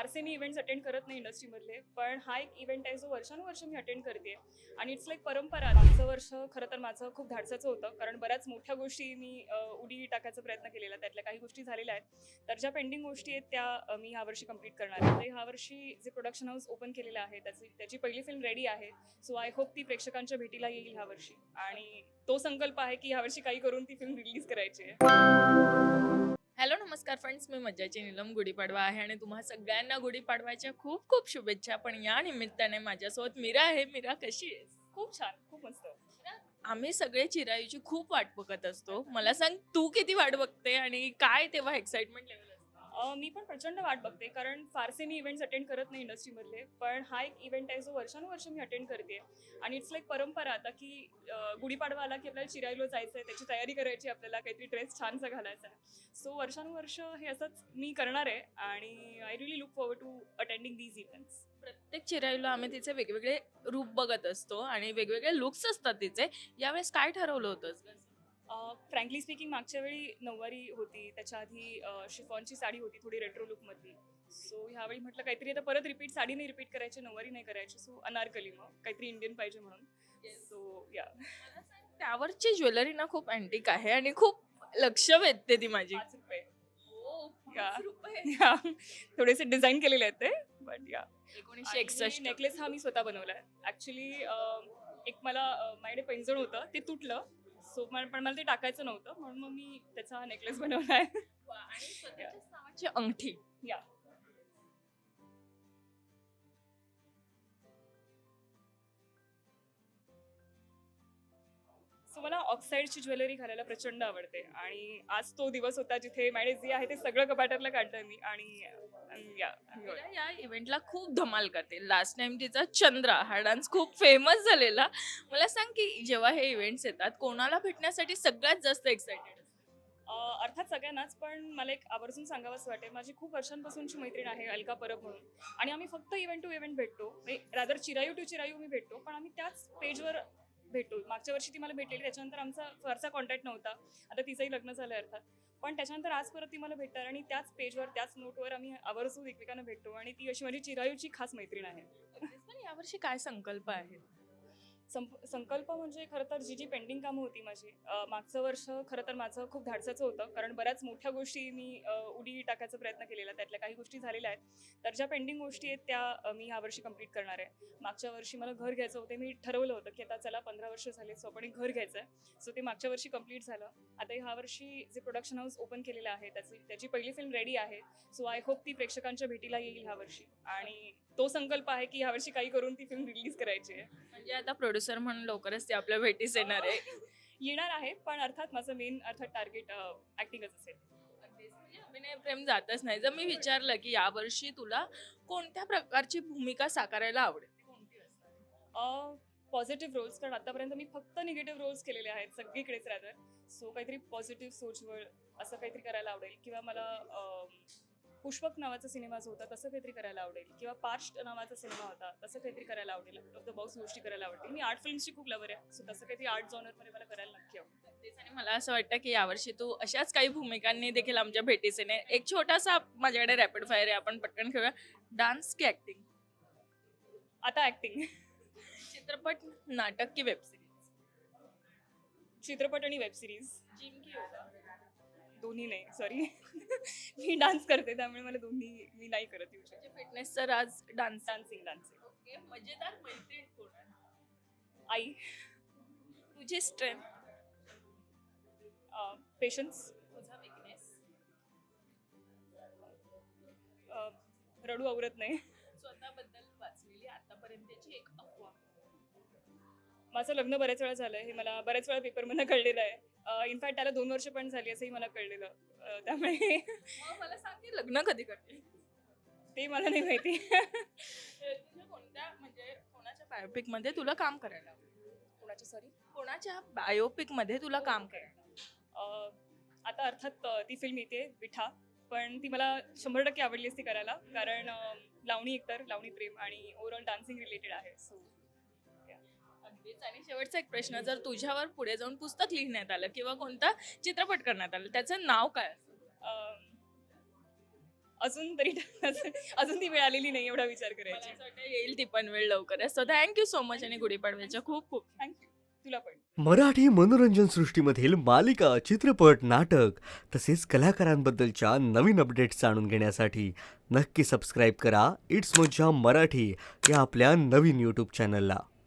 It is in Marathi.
फारसे मी इव्हेंट्स अटेंड करत नाही इंडस्ट्रीमधले, पण हा एक इव्हेंट आहे जो वर्षानुवर्ष मी अटेंड करते आणि इट्स लाईक परंपरा. मागचं वर्ष खरं तर माझं खूप धाडसाचं होतं, कारण बऱ्याच मोठ्या गोष्टी मी उडी टाकायचा प्रयत्न केलेला. त्यातल्या काही गोष्टी झालेल्या आहेत. तर ज्या पेंडिंग गोष्टी आहेत त्या मी ह्यावर्षी कंप्लीट करणार आहे. तर ह्यावर्षी जे प्रोडक्शन हाऊस ओपन केलेलं आहे त्याची पहिली फिल्म रेडी आहे. सो आय होप ती प्रेक्षकांच्या भेटीला येईल ह्यावर्षी, आणि तो संकल्प आहे की ह्यावर्षी काही करून ती फिल्म रिलीज करायची आहे. हॅलो नमस्कार फ्रेंड्स, मी मज्जाची नीलम गुढीपाडवा आहे आणि तुम्हा सगळ्यांना गुढीपाडव्याच्या खूप खूप शुभेच्छा. पण या निमित्ताने माझ्यासोबत मीरा आहे. मीरा कशी आहेस? खूप छान, खूप मस्त. आम्ही सगळे चिरायूची खूप वाट बघत असतो. मला सांग, तू किती वाट बघते आणि काय तेव्हा एक्साइटमेंट लेवल असते? मी पण प्रचंड वाट बघते, कारण फारसे मी इव्हेंट्स अटेंड करत नाही इंडस्ट्रीमधले, पण हा एक इव्हेंट आहे जो वर्षानुवर्ष मी अटेंड करते आणि इट्स लाईक परंपरा आता की गुढीपाडवा आला की आपल्याला चिराईला जायचं आहे, त्याची तयारी करायची, आपल्याला काहीतरी ड्रेस छानसा घालायचा आहे. सो वर्षानुवर्ष हे असंच मी करणार आहे आणि I really look forward to attending these events. प्रत्येक चिरायूला आम्ही तिचे वेगवेगळे रूप बघत असतो आणि वेगवेगळे लुक्स असतात तिचे. यावेळेस काय ठरवलं होतं? फ्रँकली स्पीकिंग मागच्या वेळी नऊवारी होती, त्याच्या आधी शिफॉनची साडी होती थोडी रेट्रो लुकमधली. सो ह्यावेळी म्हटलं काहीतरी आता परत रिपीट, साडी नाही रिपीट करायची, नऊवारी नाही करायची, सो अनारकली, मग काहीतरी इंडियन पाहिजे म्हणून. सो या मला सांग, त्यावरची ज्वेलरी ना खूप अँटिक आहे आणि खूप लक्ष वेधते ती माझी. ₹5. हो, या. ₹5. या थोडेसे डिझाईन केलेले आहेत ते, बट या 1961. नेकलेस हा मी स्वतः बनवलाय ऍक्च्युली. एक मला माझ्याकडे पैंजण होतं, ते तुटलं. सो पण मला ते टाकायचं नव्हतं, म्हणून मग मी त्याचा हा नेकलेस बनवलाय. आणि स्वतःच्याच नावाची अंगठी. या सो मला ऑक्साईडची ज्वेलरी घालायला प्रचंड आवडते आणि आज तो दिवस होता जिथे माझ्याकडे जे आहे ते सगळं कपाटातलं काढलं मी. आणि या मीरा या इव्हेंटला खूप धमाल करते. लास्ट टाइम तिचा चंद्रा हा डान्स खूप फेमस झालेला. मला सांग की जेव्हा हे इव्हेंट्स येतात, कोणाला भेटण्यासाठी सगळ्यात जास्त एक्साइटेड? अर्थात सगळ्यांनाच, पण मला एक आवर्जून सांगावंसं वाटेल, माझी खूप वर्षांपासूनची मैत्रीण आहे अलका परब म्हणून, आणि आम्ही फक्त इव्हेंट टू इव्हेंट भेटतो, रादर चिरायू टू चिरायू मी भेटतो, पण आम्ही त्याच पेजवर भेटतो. मागच्या वर्षी ती मला भेटलेली, त्याच्यानंतर आमचा फारसा कॉन्टॅक्ट नव्हता. आता तिचंही लग्न झालं अर्थात, पण त्याच्यानंतर आज परत ती मला भेटतात आणि त्याच पेजवर त्याच नोटवर आम्ही आवर्जून एकमेकांना भेटतो, आणि ती अशी माझी चिरायूची खास मैत्रीण आहे. पण यावर्षी काय संकल्प आहे? संकल्प म्हणजे खरं तर जी पेंडिंग कामं होती माझी, मागचं वर्ष खरं तर माझं खूप धाडसाचं होतं, कारण बऱ्याच मोठ्या गोष्टी मी उडी टाकायचा प्रयत्न केलेला. त्यातल्या काही गोष्टी झालेल्या आहेत. तर ज्या पेंडिंग गोष्टी आहेत त्या मी ह्यावर्षी कंप्लीट करणार आहे. मागच्या वर्षी मला घर घ्यायचं होतं, मी ठरवलं होतं की आता चला 15 वर्ष झाले, सो आपण एक घर घ्यायचं आहे. सो ते मागच्या वर्षी कंप्लीट झालं. आता ह्यावर्षी जे प्रोडक्शन हाऊस ओपन केलेलं आहे त्याची पहिली फिल्म रेडी आहे. सो आय होप ती प्रेक्षकांच्या भेटीला येईल ह्यावर्षी, आणि तो संकल्प आहे की ह्यावर्षी काही करून ती फिल्म रिलीज करायची आहे. म्हणजे आता प्रोड्युसर म्हणून लवकरच ते आपल्या भेटीस येणार आहे. येणार आहे, पण अर्थात माझं मेन अर्थात टार्गेट ऍक्टिंगच असेल. म्हणजे अभिनय प्रेम जातच नाही. जर मी विचारलं की यावर्षी तुला कोणत्या प्रकारची भूमिका साकारायला आवडेल, ती कोणती असणार? पॉझिटिव्ह रोल्स, कारण आतापर्यंत मी फक्त निगेटिव्ह रोल्स केलेले आहेत सगळीकडेच रादर. सो काहीतरी पॉझिटिव्ह सोचवळ असं काहीतरी करायला आवडेल, किंवा मला पुष्पक नावाचा सिनेमा जो होता तसं काहीतरी करायला आवडेल, किंवा पार्स्ट नावाचा सिनेमा होता तसं काहीतरी करायला आवडेल. आउट ऑफ द बॉक्स गोष्टी करायला आवडतील. मी आर्ट फिल्मची खूप लवर आहे, सो तसं काहीतरी आर्ट जॉनरमध्ये मला करायला नक्की आवडेल. तेच, आणि मला असं वाटतं की यावर्षी तू अशाच काही भूमिकांनी देखील आमच्या भेटीस येणे. एक छोटासा माझ्याकडे रॅपिड फायर आहे, आपण पटकन खेळूया. डान्स की ऍक्टिंग? आता ऍक्टिंग. चित्रपट, नाटक की वेब सिरीज? चित्रपट आणि वेब सिरीज. जिम की योगा? दोन्ही नाही, सॉरी. मी डान्स करते, त्यामुळे मला दोन्ही मी नाही करत येऊ शकत. फिटनेसचा राज डान्स. डान्सिंग. ओके, मजेदार मैत्रीण कोण आहे? आई. तुझी स्ट्रेंथ? पेशन्स. तुझा विकनेस? रडू आवरत नाही. स्वतःबद्दल वाचलेली आतापर्यंतची एक अफवा? माझं लग्न बऱ्याच वेळा झालंय, हे मला बऱ्याच वेळा पेपरमधनं कळलेलं आहे. इनफॅक्ट त्याला 2 वर्ष पण झाली असंही मला कळलेलं. त्यामुळे मग मला सांग की लग्न कधी करते? ते मला नाही माहिती. तुझ्या कोणत्या, म्हणजे कोणाच्या बायोपिक मध्ये तुला काम करायला आवडेल? कोणाची, सॉरी? कोणाच्या बायोपिक मध्ये तुला काम करायला आवडेल? आता अर्थात ती फिल्म येते विठा, पण ती मला 100% आवडली असती करायला, कारण लावणी, एकतर लावणी प्रेम आणि ओव्हरऑल डान्सिंग रिलेटेड आहे. सो अगदीच. आणि शेवटचा एक प्रश्न, जर तुझ्यावर पुढे जाऊन पुस्तक लिहिण्यात आलं किंवा कोणता चित्रपट करण्यात आलं, त्याचं नाव काय असेल? अजून तरी अजून ती वेळ आलेली नाही एवढा विचार मला करायची. असं वाटतं येईल ती पण वेळ लवकरच. सो थँक्यू सो मच आणि गुढीपाडव्याच्या खूप खूप थँक्यू. तुला पण. मराठी मनोरंजन सृष्टीमधील मालिका, चित्रपट, नाटक तसेच कलाकारांबद्दलच्या नवीन अपडेट्स जाणून घेण्यासाठी नक्की सबस्क्राईब करा इट्स मज्जा मराठी या आपल्या नवीन यूट्यूब चॅनलला.